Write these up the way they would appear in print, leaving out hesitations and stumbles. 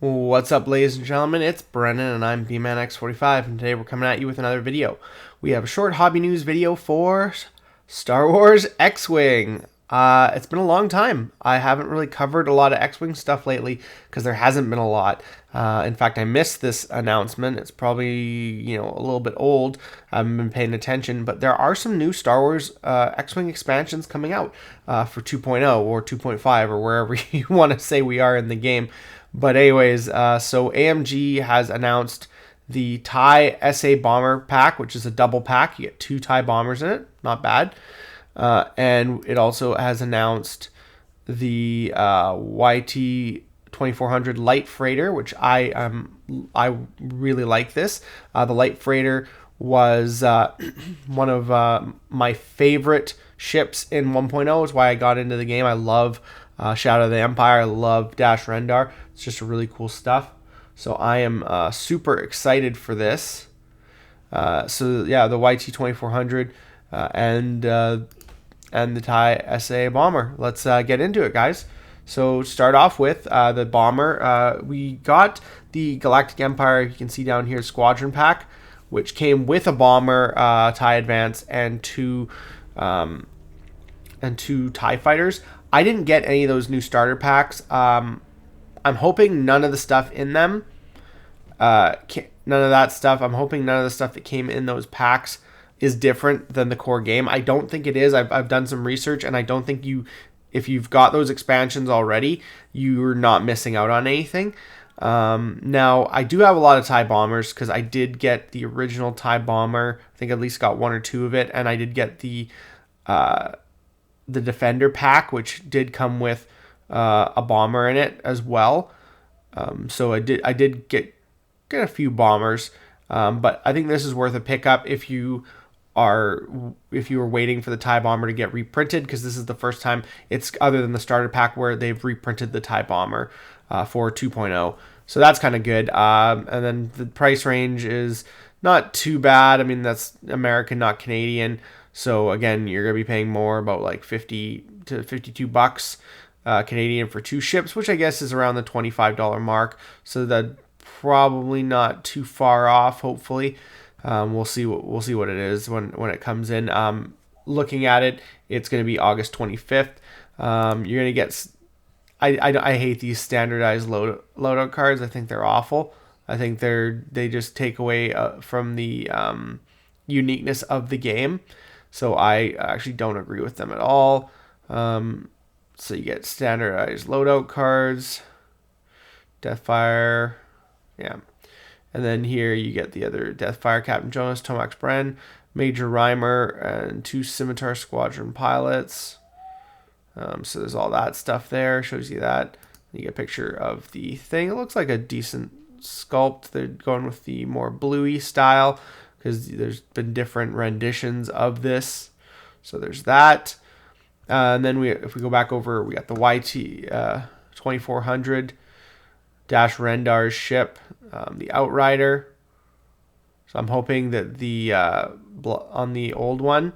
What's up, ladies and gentlemen? It's Brennan and I'm BManX45, and today we're coming at you with another video. We have a short hobby news video for Star Wars X-Wing. It's been a long time. I haven't really covered a lot of X-Wing stuff lately because there hasn't been a lot. In fact, I missed this announcement. It's probably, a little bit old. I haven't been paying attention, but there are some new Star Wars X-Wing expansions coming out for 2.0 or 2.5 or wherever you want to say we are in the game. But anyways, so AMG has announced the TIE SA Bomber pack, which is a double pack. You get 2 TIE bombers in it. Not bad. And it also has announced the YT-2400 light freighter, which I really like this. The light freighter was one of my favorite ships in 1.0. Is why I got into the game. I love Shadow of the Empire. I love Dash Rendar. It's just really cool stuff. So I am super excited for this. So yeah, the YT-2400 and the TIE SA bomber. Let's get into it, guys. So start off with the bomber. We got the Galactic Empire. You can see down here Squadron pack, which came with a bomber, TIE Advance, and two TIE fighters. I didn't get any of those new starter packs. I'm hoping none of the stuff in them, none of that stuff. I'm hoping none of the stuff that came in those packs is different than the core game. I don't think it is. I've done some research, and I don't think if you've got those expansions already, you're not missing out on anything. Now, I do have a lot of TIE bombers because I did get the original TIE bomber. I think I at least got 1 or 2 of it, and I did get the Defender pack, which did come with a bomber in it as well. So I did get a few bombers, but I think this is worth a pickup if you were waiting for the TIE bomber to get reprinted, because this is the first time it's other than the starter pack where they've reprinted the TIE bomber for 2.0. So that's kind of good. And then the price range is not too bad. I mean, that's American, not Canadian. So again, you're going to be paying more, about like 50 to 52 bucks Canadian for 2 ships, which I guess is around the $25 mark. So that probably not too far off. Hopefully, we'll see what it is when it comes in. Looking at it, it's going to be August 25th. You're going to get. I hate these standardized loadout cards. I think they're awful. I think they just take away from the uniqueness of the game. So I actually don't agree with them at all. So you get standardized loadout cards, Deathfire, yeah. And then here you get the other Deathfire, Captain Jonas, Tomax Bren, Major Rhymer, and 2 Scimitar Squadron pilots. So there's all that stuff there. Shows you that. You get a picture of the thing. It looks like a decent sculpt. They're going with the more bluey style, because there's been different renditions of this. So there's that. And then if we go back over, we got the YT-2400 Dash Rendar's ship, the Outrider. So I'm hoping that on the old one,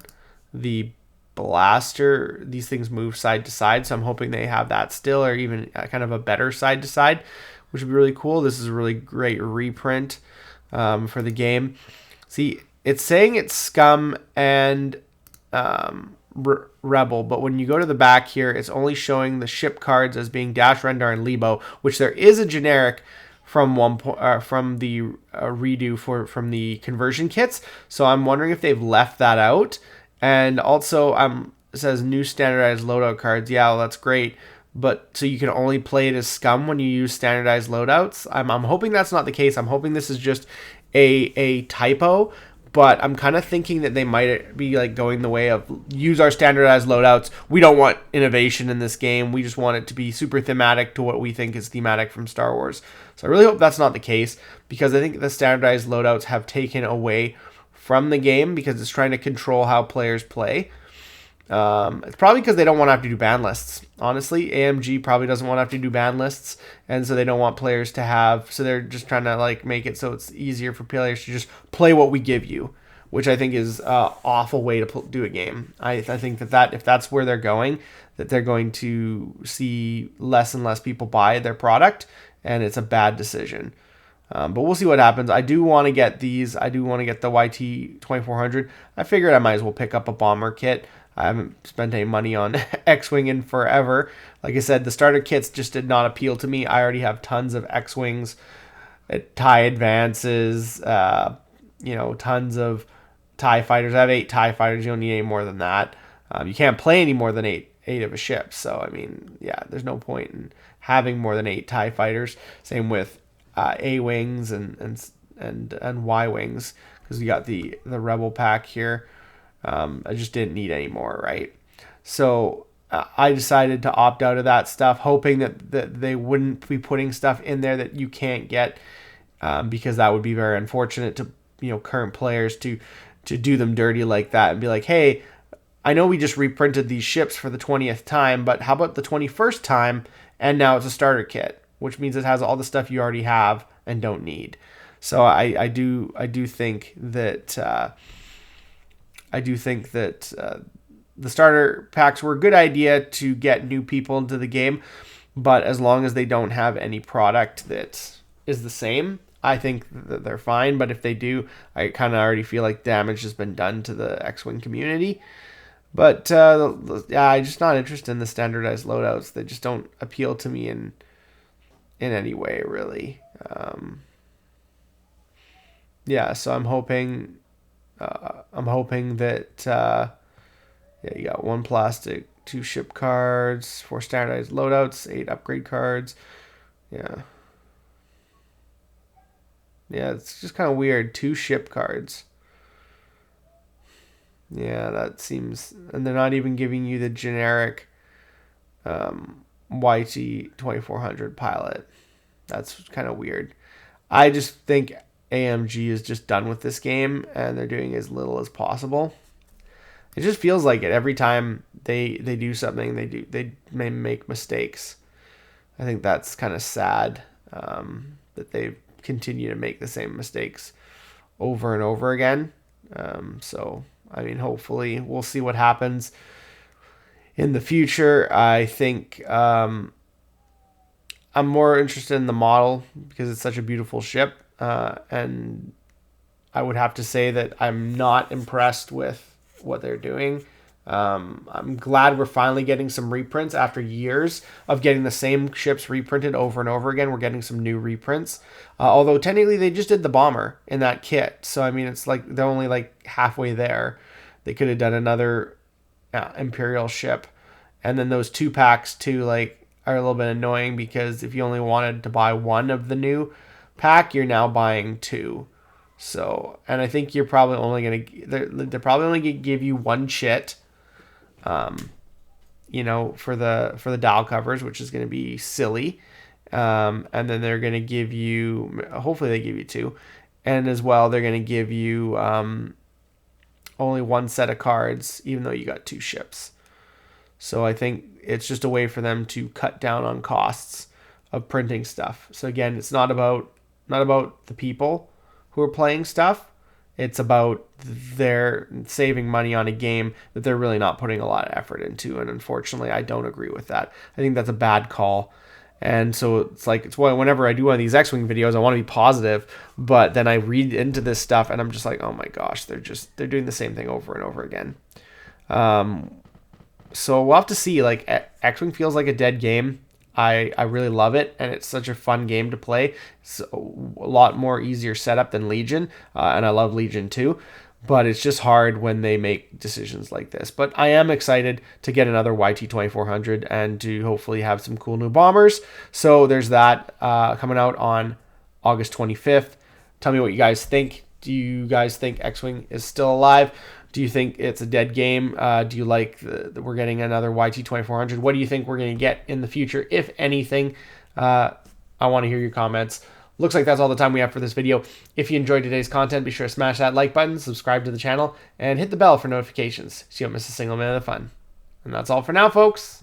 the blaster, these things move side to side. So I'm hoping they have that still, or even kind of a better side to side, which would be really cool. This is a really great reprint for the game. See, it's saying it's Scum and Rebel, but when you go to the back here, it's only showing the ship cards as being Dash Rendar and Lebo, which there is a generic from the redo from the conversion kits. So I'm wondering if they've left that out. And also, it says new standardized loadout cards. Yeah, well, that's great. But so you can only play it as Scum when you use standardized loadouts. I'm hoping that's not the case. I'm hoping this is just a typo, but I'm kind of thinking that they might be like going the way of use our standardized loadouts. We don't want innovation in this game. We just want it to be super thematic to what we think is thematic from Star Wars. So I really hope that's not the case, because I think the standardized loadouts have taken away from the game because it's trying to control how players play. It's probably because they don't want to have to do ban lists. Honestly, AMG probably doesn't want to have to do ban lists, and so they don't want players to have. So they're just trying to like make it so it's easier for players to just play what we give you, which I think is an awful way to do a game. I think that if that's where they're going, that they're going to see less and less people buy their product, and it's a bad decision. But we'll see what happens. I do want to get these. I do want to get the YT-2400. I figured I might as well pick up a bomber kit. I haven't spent any money on X-Wing in forever. Like I said, the starter kits just did not appeal to me. I already have tons of X-Wings, TIE Advances, tons of TIE Fighters. I have 8 TIE Fighters. You don't need any more than that. You can't play any more than eight of a ship. So, I mean, yeah, there's no point in having more than 8 TIE Fighters. Same with A-Wings and Y-Wings, because you got the Rebel pack here. I just didn't need any more, right? So I decided to opt out of that stuff, hoping that they wouldn't be putting stuff in there that you can't get, because that would be very unfortunate to current players to do them dirty like that and be like, hey, I know we just reprinted these ships for the 20th time, but how about the 21st time, and now it's a starter kit, which means it has all the stuff you already have and don't need. So I do think that the starter packs were a good idea to get new people into the game, but as long as they don't have any product that is the same, I think that they're fine. But if they do, I kind of already feel like damage has been done to the X-Wing community. But yeah, I'm just not interested in the standardized loadouts. They just don't appeal to me in any way, really. Yeah, so I'm hoping that yeah, you got 1 plastic, 2 ship cards, 4 standardized loadouts, 8 upgrade cards. Yeah, it's just kind of weird. 2 ship cards. Yeah, that seems... And they're not even giving you the generic YT-2400 pilot. That's kind of weird. I just think AMG is just done with this game, and they're doing as little as possible. It just feels like it. Every time they do something, they may make mistakes. I think that's kind of sad, that they continue to make the same mistakes over and over again. So... I mean, hopefully we'll see what happens in the future. I think I'm more interested in the model because it's such a beautiful ship. And I would have to say that I'm not impressed with what they're doing. I'm glad we're finally getting some reprints after years of getting the same ships reprinted over and over again. We're getting some new reprints. Although technically they just did the bomber in that kit. So, I mean, it's like they're only like halfway there. They could have done another Imperial ship. And then those 2 packs too, like, are a little bit annoying because if you only wanted to buy 1 of the new pack, you're now buying 2. So, and I think you're probably only going to, they're probably only going to give you 1 chit. For the dial covers, which is going to be silly. And then they're going to give you, hopefully they give you 2. And as well, they're going to give you only 1 set of cards, even though you got 2 ships. So I think it's just a way for them to cut down on costs of printing stuff. So again, it's not about the people who are playing stuff. It's about their saving money on a game that they're really not putting a lot of effort into. And unfortunately, I don't agree with that. I think that's a bad call. And so it's why whenever I do one of these X-Wing videos, I want to be positive, but then I read into this stuff and I'm just like, oh my gosh, they're doing the same thing over and over again. So we'll have to see. Like, X-Wing feels like a dead game. I really love it, and it's such a fun game to play. It's a lot more easier setup than Legion, and I love Legion too. But it's just hard when they make decisions like this. But I am excited to get another YT-2400 and to hopefully have some cool new bombers. So there's that coming out on August 25th. Tell me what you guys think. Do you guys think X-Wing is still alive? Do you think it's a dead game? Do you like that we're getting another YT-2400? What do you think we're going to get in the future, if anything? I want to hear your comments. Looks like that's all the time we have for this video. If you enjoyed today's content, be sure to smash that like button, subscribe to the channel, and hit the bell for notifications so you don't miss a single minute of fun. And that's all for now, folks.